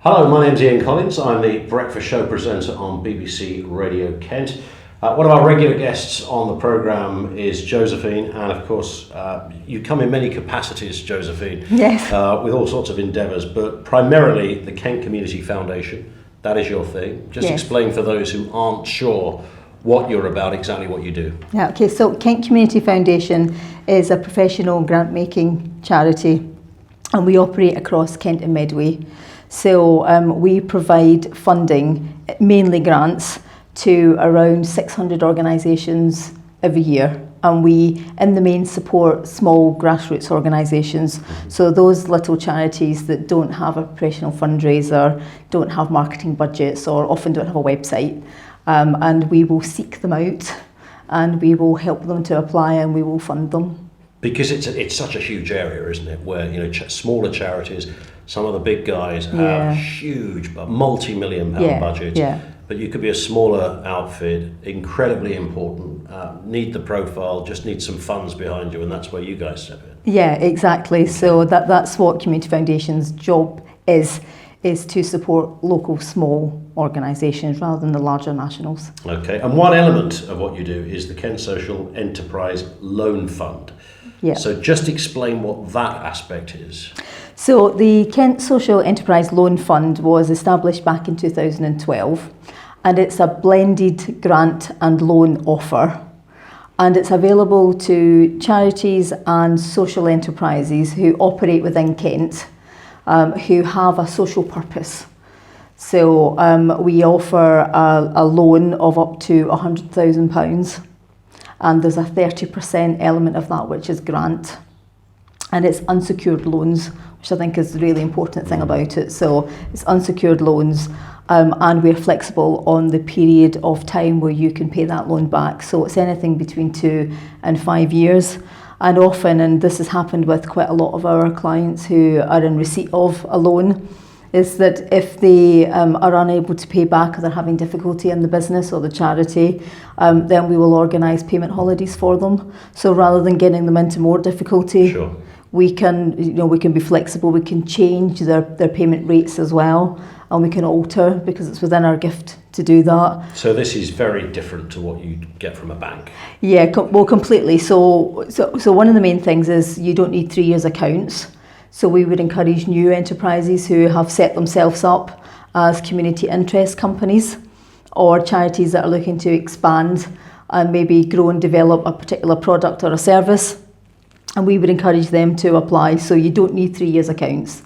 Hello, my name's Ian Collins. I'm the breakfast show presenter on BBC Radio Kent. One of our regular guests on the programme is Josephine, and of course you come in many capacities, Josephine. Yes. With all sorts of endeavours, but primarily the Kent Community Foundation. That is your thing. Just Yes. explain for those who aren't sure what you're about, exactly what you do. Yeah, okay, so Kent Community Foundation is a professional grant-making charity, and we operate across Kent and Medway. So we provide funding, mainly grants, to around 600 organisations every year. And we, in the main, support small grassroots organisations. So those little charities that don't have a professional fundraiser, don't have marketing budgets, or often don't have a website. And we will seek them out, and we will help them to apply, and we will fund them. Because it's such a huge area, isn't it? Where smaller charities, some of the big guys have huge, multi-million pound budgets. Yeah. But you could be a smaller outfit, incredibly important, need the profile, just need some funds behind you, and that's where you guys step in. Yeah, exactly. So that's what Community Foundation's job is to support local small organisations rather than the larger nationals. Okay, and one element of what you do is the Kent Social Enterprise Loan Fund. Yeah. So just explain what that aspect is. So the Kent Social Enterprise Loan Fund was established back in 2012, and it's a blended grant and loan offer. And it's available to charities and social enterprises who operate within Kent, who have a social purpose. So we offer a loan of up to £100,000, and there's a 30% element of that which is grant. And it's unsecured loans, which I think is the really important thing about it. So it's unsecured loans, and we're flexible on the period of time where you can pay that loan back. So it's anything between 2 and 5 years. And often, and this has happened with quite a lot of our clients who are in receipt of a loan, is that if they are unable to pay back or they're having difficulty in the business or the charity, then we will organise payment holidays for them. So rather than getting them into more difficulty, Sure. we can be flexible. We can change their payment rates as well, and we can alter because it's within our gift to do that. So this is very different to what you get from a bank. Yeah, completely. So one of the main things is you don't need 3 years accounts. So we would encourage new enterprises who have set themselves up as community interest companies or charities that are looking to expand and maybe grow and develop a particular product or a service. And we would encourage them to apply. So you don't need 3 years accounts.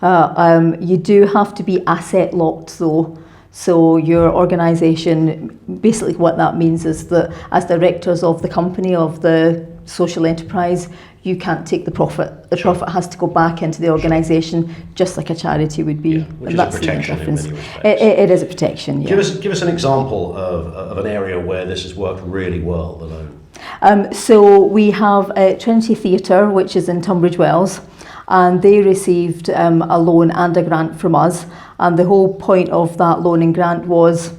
You do have to be asset locked though. So your organisation, basically what that means is that as directors of the company, of the social enterprise, you can't take the profit. The profit has to go back into the organisation, just like a charity would be. Yeah, which is a protection in many respects. It is a protection, yeah. Give us an example of an area where this has worked really well, the loan. So we have Trinity Theatre, which is in Tunbridge Wells, and they received a loan and a grant from us. And the whole point of that loan and grant was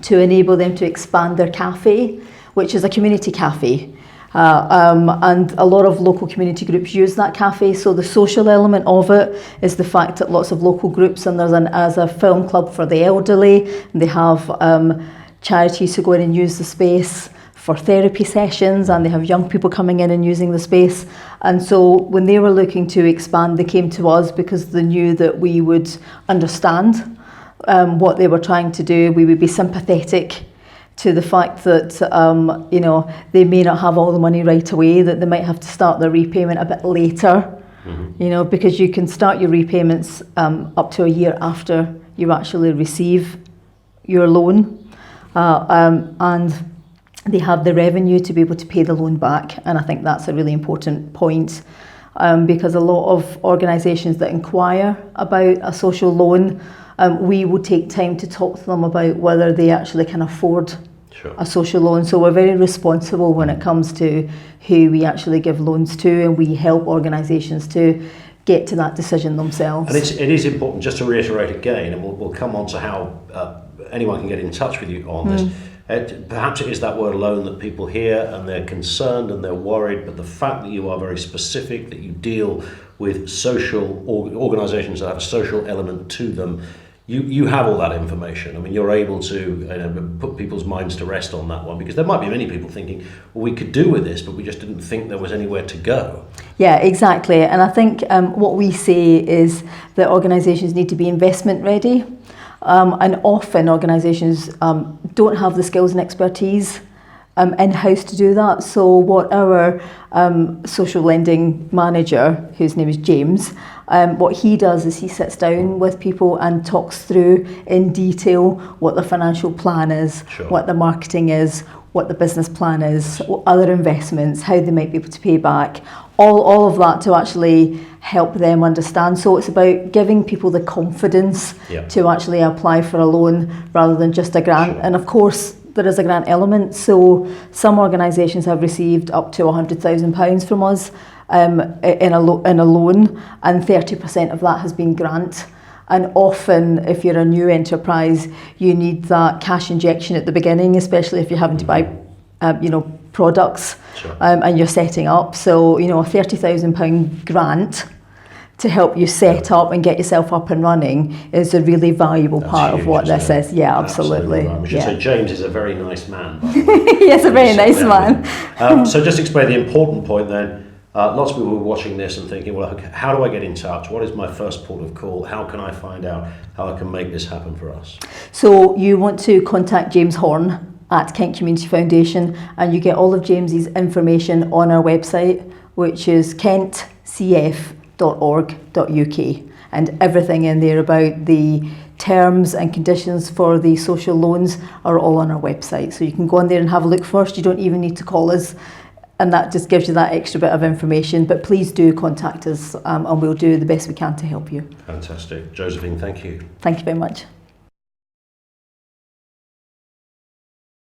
to enable them to expand their cafe, which is a community cafe. And a lot of local community groups use that cafe. So the social element of it is the fact that lots of local groups, and there's a film club for the elderly, and they have charities who go in and use the space for therapy sessions, and they have young people coming in and using the space. And so when they were looking to expand, they came to us because they knew that we would understand what they were trying to do. We would be sympathetic to the fact that they may not have all the money right away, that they might have to start their repayment a bit later. Because you can start your repayments up to a year after you actually receive your loan, and they have the revenue to be able to pay the loan back. And I think that's a really important point, because a lot of organisations that inquire about a social loan, we would take time to talk to them about whether they actually can afford a social loan. So we're very responsible when it comes to who we actually give loans to, and we help organisations to get to that decision themselves. And it is important, just to reiterate again, and we'll come on to how anyone can get in touch with you on this. Perhaps it is that word alone that people hear and they're concerned and they're worried, but the fact that you are very specific, that you deal with social organisations that have a social element to them. You have all that information. I mean, you're able to put people's minds to rest on that one, because there might be many people thinking, well, we could do with this, but we just didn't think there was anywhere to go. Yeah, exactly. And I think what we say is that organisations need to be investment ready. And often organisations don't have the skills and expertise in-house to do that. So what our social lending manager, whose name is James, what he does is he sits down with people and talks through in detail what the financial plan is, Sure. what the marketing is, what the business plan is, what other investments, how they might be able to pay back, all of that to actually help them understand. So it's about giving people the confidence to actually apply for a loan rather than just a grant. Sure. And of course, there is a grant element. So some organisations have received up to £100,000 from us in a loan, and 30% of that has been grant. And often, if you're a new enterprise, you need that cash injection at the beginning, especially if you're having to buy, products, Sure. and you're setting up. So, a £30,000 grant to help you set up and get yourself up and running is a really valuable part huge, of what this isn't it? is. Yeah, absolutely. Right. We should Yeah. say James is a very nice man. By the way. Yes, a very nice man. So just explain the important point then. Lots of people were watching this and thinking, well, okay, how do I get in touch? What is my first port of call? How can I find out how I can make this happen for us? So you want to contact James Horn at Kent Community Foundation, and you get all of James's information on our website, which is kentcf.org.uk, and everything in there about the terms and conditions for the social loans are all on our website. So you can go on there and have a look first. You don't even need to call us, and that just gives you that extra bit of information. But please do contact us, and we'll do the best we can to help you. Fantastic. Josephine, thank you. Thank you very much.